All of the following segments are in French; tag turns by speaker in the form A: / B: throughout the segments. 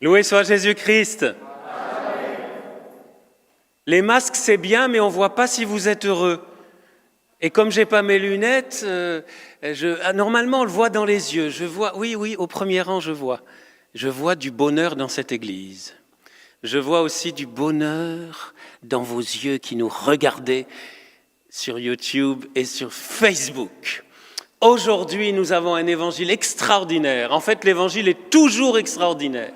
A: Loué soit Jésus-Christ. Les masques, c'est bien, mais on ne voit pas si vous êtes heureux. Et comme je n'ai pas mes lunettes, normalement, on le voit dans les yeux. Je vois, oui, au premier rang, je vois. Je vois du bonheur dans cette église. Je vois aussi du bonheur dans vos yeux qui nous regardez sur YouTube et sur Facebook. Aujourd'hui, nous avons un évangile extraordinaire. En fait, l'évangile est toujours extraordinaire.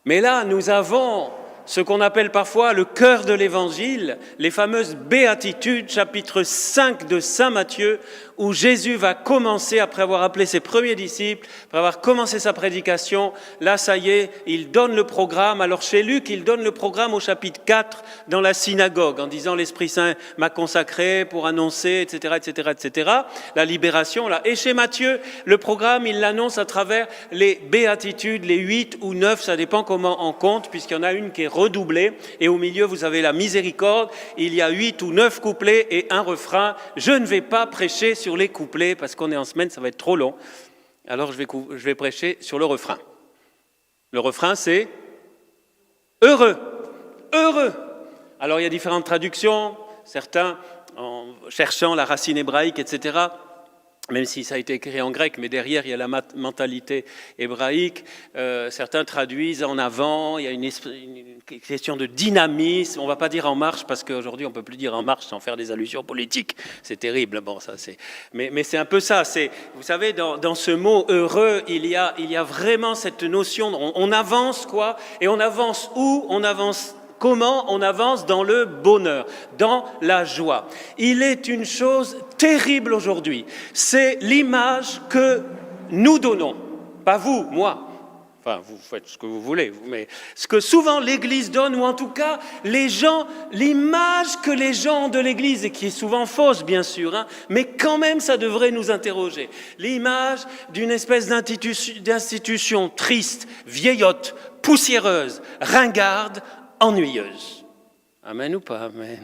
A: Mais là, nous avons ce qu'on appelle parfois le cœur de l'évangile, les fameuses béatitudes, chapitre 5 de Saint Matthieu, où Jésus va commencer, après avoir appelé ses premiers disciples, après avoir commencé sa prédication, là, ça y est, il donne le programme. Alors chez Luc, il donne le programme au chapitre 4 dans la synagogue, en disant « L'Esprit Saint m'a consacré pour annoncer, etc., etc., etc. » La libération, là. Et chez Matthieu, le programme, il l'annonce à travers les béatitudes, les 8 ou 9, ça dépend comment on compte, puisqu'il y en a une qui est redoublée, et au milieu, vous avez la miséricorde, il y a 8 ou 9 couplets et un refrain. Je ne vais pas prêcher sur les couplets, parce qu'on est en semaine, ça va être trop long. Alors, je vais prêcher sur le refrain. Le refrain, c'est « Heureux, heureux ». Alors, il y a différentes traductions, certains en cherchant la racine hébraïque, etc., même si ça a été écrit en grec, mais derrière, il y a la mentalité hébraïque. Certains traduisent en avant, il y a une question de dynamisme. On ne va pas dire en marche, parce qu'aujourd'hui, on ne peut plus dire en marche sans faire des allusions politiques. C'est terrible. Bon, ça, mais c'est un peu ça. Vous savez, dans ce mot « heureux », il y a vraiment cette notion, on avance quoi? Et on avance où? On avance comment? On avance dans le bonheur, dans la joie. Il est une chose terrible aujourd'hui. C'est l'image que nous donnons. Pas vous, moi. Enfin, vous faites ce que vous voulez. Mais ce que souvent l'Église donne, ou en tout cas, les gens, l'image que les gens ont de l'Église, et qui est souvent fausse, bien sûr, hein, mais quand même, ça devrait nous interroger. L'image d'une espèce d'institution triste, vieillotte, poussiéreuse, ringarde, ennuyeuse. Amen ou pas amen?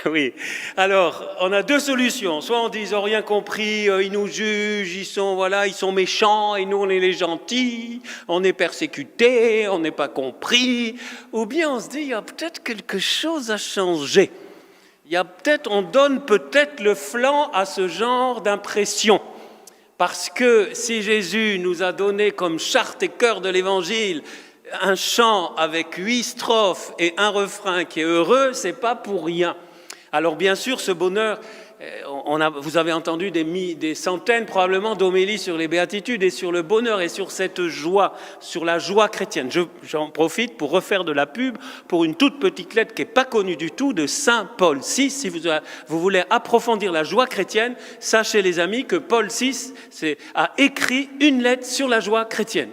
A: Oui. Alors, on a deux solutions. Soit on dit ils n'ont rien compris, ils nous jugent, ils sont méchants, et nous on est les gentils, on est persécutés, on n'est pas compris. Ou bien on se dit il y a peut-être quelque chose à changer. On donne peut-être le flanc à ce genre d'impression. Parce que si Jésus nous a donné comme charte et cœur de l'Évangile un chant avec 8 strophes et un refrain qui est heureux, c'est pas pour rien. Alors bien sûr, ce bonheur, vous avez entendu des centaines probablement d'homélies sur les béatitudes et sur le bonheur et sur cette joie, sur la joie chrétienne. J'en profite pour refaire de la pub pour une toute petite lettre qui n'est pas connue du tout de Saint Paul VI. Si vous voulez approfondir la joie chrétienne, sachez les amis que Paul VI a écrit une lettre sur la joie chrétienne.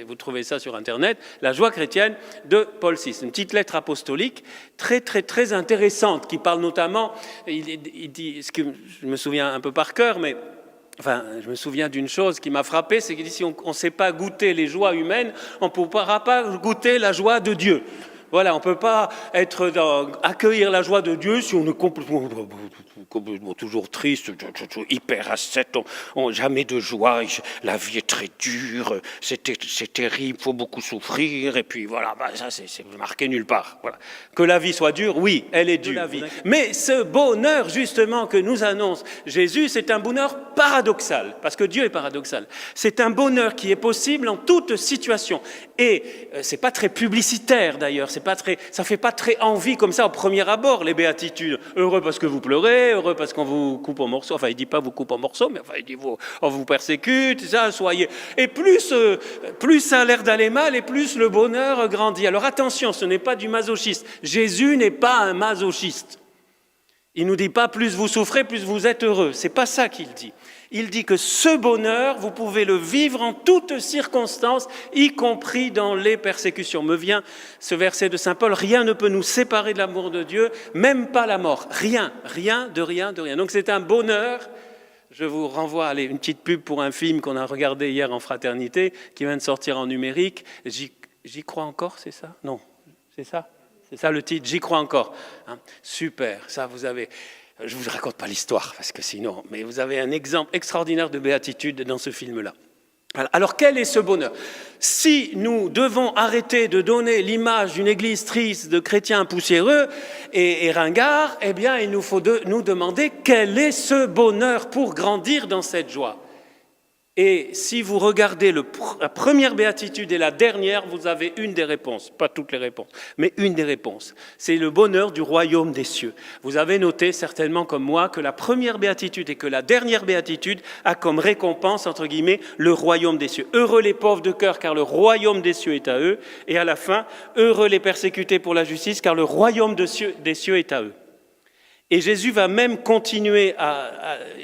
A: Vous trouvez ça sur Internet, la joie chrétienne de Paul VI. Une petite lettre apostolique très, très, très intéressante qui parle notamment, il dit, ce que je me souviens un peu par cœur, mais enfin, je me souviens d'une chose qui m'a frappé, c'est qu'il dit si on ne sait pas goûter les joies humaines, on ne pourra pas goûter la joie de Dieu. Voilà, on ne peut pas accueillir la joie de Dieu si on est complètement toujours triste, hyper ascète, jamais de joie, la vie est très dure, c'est terrible, il faut beaucoup souffrir, et puis voilà, ça c'est marqué nulle part. Voilà. Que la vie soit dure, oui, elle est dure. Mais ce bonheur justement que nous annonce Jésus, c'est un bonheur paradoxal, parce que Dieu est paradoxal. C'est un bonheur qui est possible en toute situation. Et c'est pas très publicitaire d'ailleurs, ça fait pas très envie comme ça au premier abord, les béatitudes. Heureux parce que vous pleurez, heureux parce qu'on vous coupe en morceaux. Enfin, il dit pas vous coupe en morceaux, mais enfin, il dit on vous persécute, ça, soyez. Et plus ça a l'air d'aller mal, et plus le bonheur grandit. Alors attention, ce n'est pas du masochisme. Jésus n'est pas un masochiste. Il nous dit pas plus vous souffrez, plus vous êtes heureux. C'est pas ça qu'il dit. Il dit que ce bonheur, vous pouvez le vivre en toutes circonstances, y compris dans les persécutions. Me vient ce verset de Saint Paul, rien ne peut nous séparer de l'amour de Dieu, même pas la mort. Rien. Donc c'est un bonheur. Je vous renvoie à une petite pub pour un film qu'on a regardé hier en fraternité, qui vient de sortir en numérique. J'y crois encore, c'est ça? Non, c'est ça? C'est ça le titre, J'y crois encore. Hein, super, ça vous avez... Je ne vous raconte pas l'histoire, parce que sinon... Mais vous avez un exemple extraordinaire de béatitude dans ce film-là. Alors quel est ce bonheur? Si nous devons arrêter de donner l'image d'une église triste, de chrétiens poussiéreux et ringards, eh bien il nous faut nous demander quel est ce bonheur pour grandir dans cette joie. Et si vous regardez la première béatitude et la dernière, vous avez une des réponses, pas toutes les réponses, mais une des réponses. C'est le bonheur du royaume des cieux. Vous avez noté certainement comme moi que la première béatitude et que la dernière béatitude a comme récompense, entre guillemets, le royaume des cieux. Heureux les pauvres de cœur, car le royaume des cieux est à eux. Et à la fin, heureux les persécutés pour la justice, car le royaume des cieux est à eux. Et Jésus va même continuer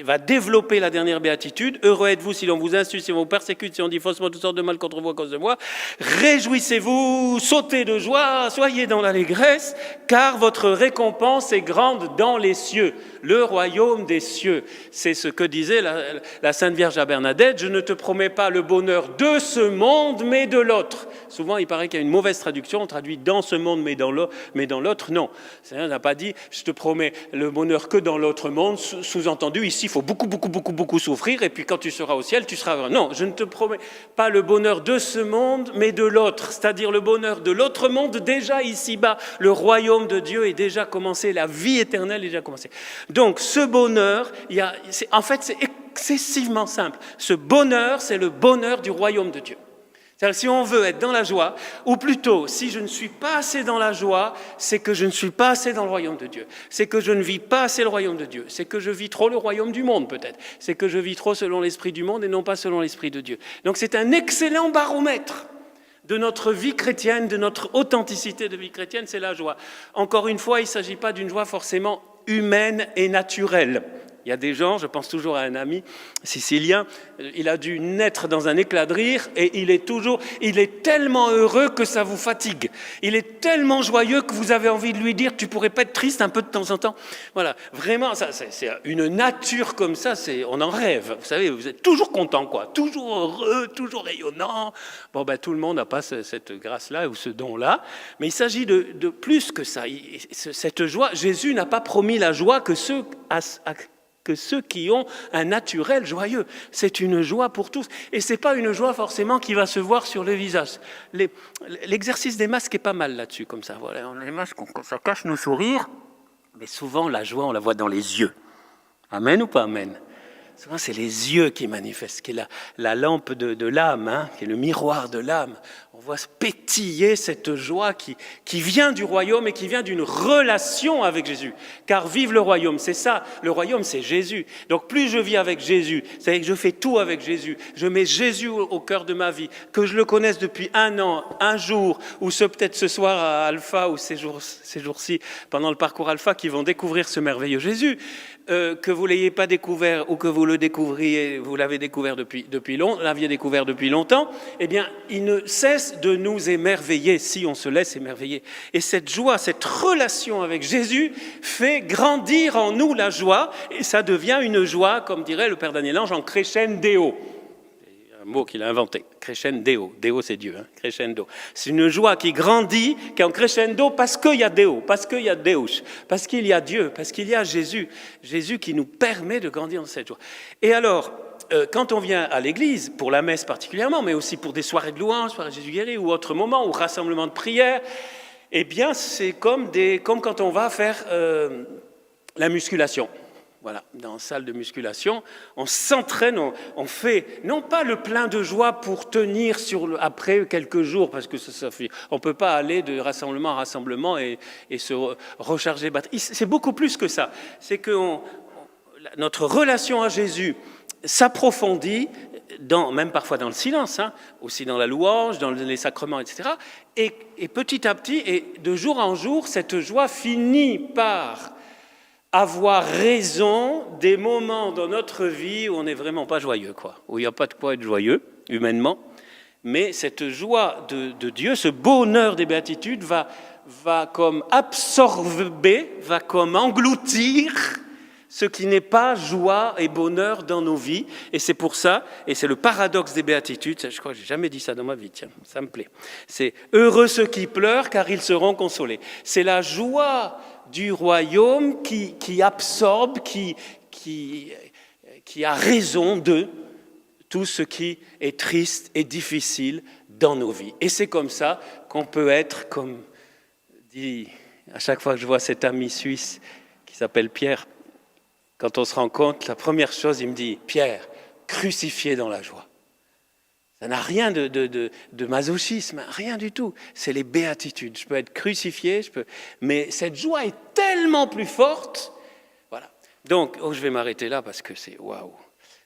A: va développer la dernière béatitude. Heureux êtes-vous si l'on vous insulte, si on vous persécute, si on dit faussement toutes sortes de mal contre vous à cause de moi. Réjouissez-vous, sautez de joie, soyez dans l'allégresse, car votre récompense est grande dans les cieux, le royaume des cieux. C'est ce que disait la Sainte Vierge à Bernadette. Je ne te promets pas le bonheur de ce monde, mais de l'autre. Souvent, il paraît qu'il y a une mauvaise traduction. On traduit dans ce monde, mais dans l'autre. Non. On n'a pas dit je te promets le bonheur que dans l'autre monde, sous-entendu, ici, il faut beaucoup souffrir, et puis quand tu seras au ciel, tu seras heureux. Non, je ne te promets pas le bonheur de ce monde, mais de l'autre, c'est-à-dire le bonheur de l'autre monde, déjà ici-bas. Le royaume de Dieu est déjà commencé, la vie éternelle est déjà commencée. Donc, ce bonheur, c'est excessivement simple. Ce bonheur, c'est le bonheur du royaume de Dieu. C'est-à-dire, si on veut être dans la joie, ou plutôt, si je ne suis pas assez dans la joie, c'est que je ne suis pas assez dans le royaume de Dieu. C'est que je ne vis pas assez le royaume de Dieu. C'est que je vis trop le royaume du monde, peut-être. C'est que je vis trop selon l'esprit du monde et non pas selon l'esprit de Dieu. Donc c'est un excellent baromètre de notre vie chrétienne, de notre authenticité de vie chrétienne, c'est la joie. Encore une fois, il ne s'agit pas d'une joie forcément humaine et naturelle. Il y a des gens, je pense toujours à un ami sicilien, il a dû naître dans un éclat de rire et il est tellement heureux que ça vous fatigue. Il est tellement joyeux que vous avez envie de lui dire, tu pourrais pas être triste un peu de temps en temps. Voilà, vraiment, ça, c'est une nature comme ça, on en rêve. Vous savez, vous êtes toujours content, quoi, toujours heureux, toujours rayonnant. Bon, tout le monde n'a pas cette grâce-là ou ce don-là, mais il s'agit de plus que ça. Cette joie, Jésus n'a pas promis la joie que ceux qui ont un naturel joyeux. C'est une joie pour tous. Et ce n'est pas une joie forcément qui va se voir sur le visage. L'exercice des masques est pas mal là-dessus, comme ça. Voilà, les masques, ça cache nos sourires, mais souvent la joie, on la voit dans les yeux. Amen ou pas amen? Souvent, c'est les yeux qui manifestent, qui est la lampe de l'âme, qui est le miroir de l'âme. On voit pétiller cette joie qui vient du royaume et qui vient d'une relation avec Jésus. Car vive le royaume, c'est ça. Le royaume, c'est Jésus. Donc plus je vis avec Jésus, c'est-à-dire que je fais tout avec Jésus. Je mets Jésus au cœur de ma vie. Que je le connaisse depuis un an, un jour, ou peut-être ce soir à Alpha, ou ces jours-ci, pendant le parcours Alpha, qui vont découvrir ce merveilleux Jésus. Que vous ne l'ayez pas découvert ou que vous le découvriez, vous l'avez découvert l'aviez découvert depuis longtemps, eh bien, il ne cesse de nous émerveiller si on se laisse émerveiller. Et cette joie, cette relation avec Jésus fait grandir en nous la joie et ça devient une joie, comme dirait le Père Daniel Ange, en crescendo. Un mot qu'il a inventé, crescendo. Deo, c'est Dieu, crescendo. C'est une joie qui grandit, qui est en crescendo parce qu'il y a Deo, parce qu'il y a Deus, parce qu'il y a Dieu, parce qu'il y a Jésus. Jésus qui nous permet de grandir dans cette joie. Et alors, quand on vient à l'église, pour la messe particulièrement, mais aussi pour des soirées de louange, soirées de Jésus guéri, ou autres moments, ou rassemblements de prière, eh bien, c'est comme quand on va faire la musculation. Voilà, dans la salle de musculation, on s'entraîne, on fait non pas le plein de joie pour tenir après quelques jours, parce que on ne peut pas aller de rassemblement à rassemblement et se recharger. C'est beaucoup plus que ça. C'est que notre relation à Jésus s'approfondit, même parfois dans le silence, aussi dans la louange, dans les sacrements, etc. Et petit à petit, et de jour en jour, cette joie finit par avoir raison des moments dans notre vie où on n'est vraiment pas joyeux, où il n'y a pas de quoi être joyeux, humainement. Mais cette joie de Dieu, ce bonheur des béatitudes va comme absorber, va comme engloutir ce qui n'est pas joie et bonheur dans nos vies. Et c'est pour ça, et c'est le paradoxe des béatitudes, je crois que je n'ai jamais dit ça dans ma vie, tiens, ça me plaît. C'est « Heureux ceux qui pleurent, car ils seront consolés ». C'est la joie du royaume qui absorbe, qui a raison de tout ce qui est triste et difficile dans nos vies. Et c'est comme ça qu'on peut être, comme dit à chaque fois que je vois cet ami suisse qui s'appelle Pierre, quand on se rencontre, la première chose, il me dit « Pierre, crucifié dans la joie ». Ça n'a rien de masochisme, rien du tout. C'est les béatitudes. Je peux être crucifié, mais cette joie est tellement plus forte. Voilà. Donc, je vais m'arrêter là parce que c'est waouh,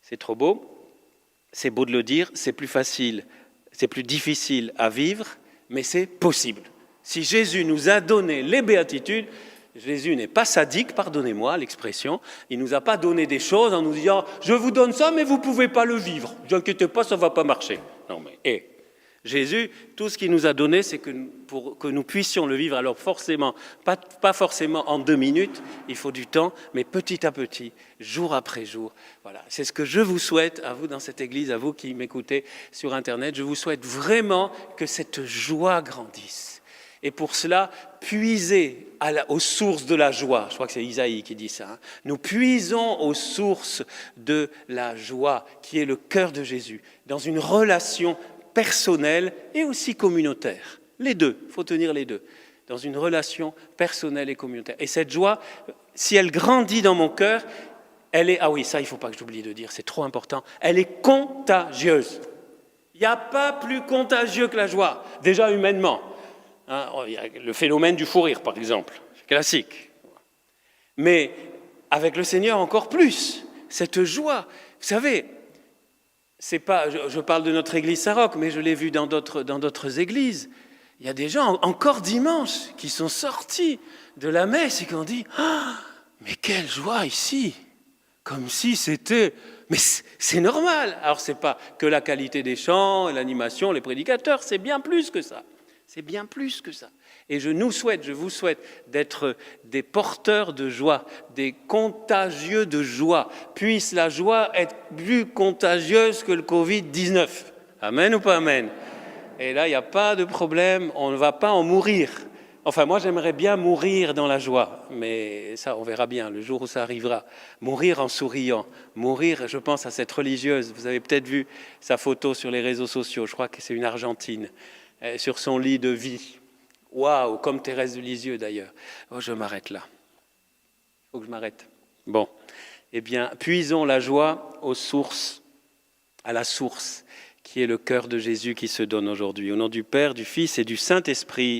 A: c'est trop beau. C'est beau de le dire, c'est plus facile, c'est plus difficile à vivre, mais c'est possible. Si Jésus nous a donné les béatitudes, Jésus n'est pas sadique, pardonnez-moi l'expression, il ne nous a pas donné des choses en nous disant « je vous donne ça, mais vous ne pouvez pas le vivre, ne vous inquiétez pas, ça ne va pas marcher ». Non mais, Jésus, tout ce qu'il nous a donné, c'est que pour que nous puissions le vivre, alors forcément, pas forcément en 2 minutes, il faut du temps, mais petit à petit, jour après jour. Voilà, c'est ce que je vous souhaite à vous dans cette église, à vous qui m'écoutez sur Internet, je vous souhaite vraiment que cette joie grandisse. Et pour cela, puisez aux sources de la joie. Je crois que c'est Isaïe qui dit ça. Nous puisons aux sources de la joie, qui est le cœur de Jésus, dans une relation personnelle et aussi communautaire. Les deux, il faut tenir les deux. Dans une relation personnelle et communautaire. Et cette joie, si elle grandit dans mon cœur, elle est... Ah oui, ça, il ne faut pas que j'oublie de dire, c'est trop important. Elle est contagieuse. Il n'y a pas plus contagieux que la joie, déjà humainement. Il y a le phénomène du fou rire, par exemple, c'est classique. Mais avec le Seigneur, encore plus, cette joie. Vous savez, c'est pas, je parle de notre église Saint-Roch, mais je l'ai vu dans d'autres églises. Il y a des gens, encore dimanche, qui sont sortis de la messe et qui ont dit « mais quelle joie ici !» Comme si c'était... Mais c'est normal. Alors, ce n'est pas que la qualité des chants, l'animation, les prédicateurs, c'est bien plus que ça. C'est bien plus que ça. Et je vous souhaite d'être des porteurs de joie, des contagieux de joie. Puisse la joie être plus contagieuse que le Covid-19. Amen ou pas amen? Et là, il n'y a pas de problème, on ne va pas en mourir. Enfin, moi, j'aimerais bien mourir dans la joie, mais ça, on verra bien le jour où ça arrivera. Mourir en souriant, mourir, je pense à cette religieuse. Vous avez peut-être vu sa photo sur les réseaux sociaux, je crois que c'est une Argentine. Sur son lit de vie. Waouh, comme Thérèse de Lisieux d'ailleurs. Oh, je m'arrête là. Il faut que je m'arrête. Bon, eh bien, puisons la joie à la source, qui est le cœur de Jésus qui se donne aujourd'hui. Au nom du Père, du Fils et du Saint-Esprit.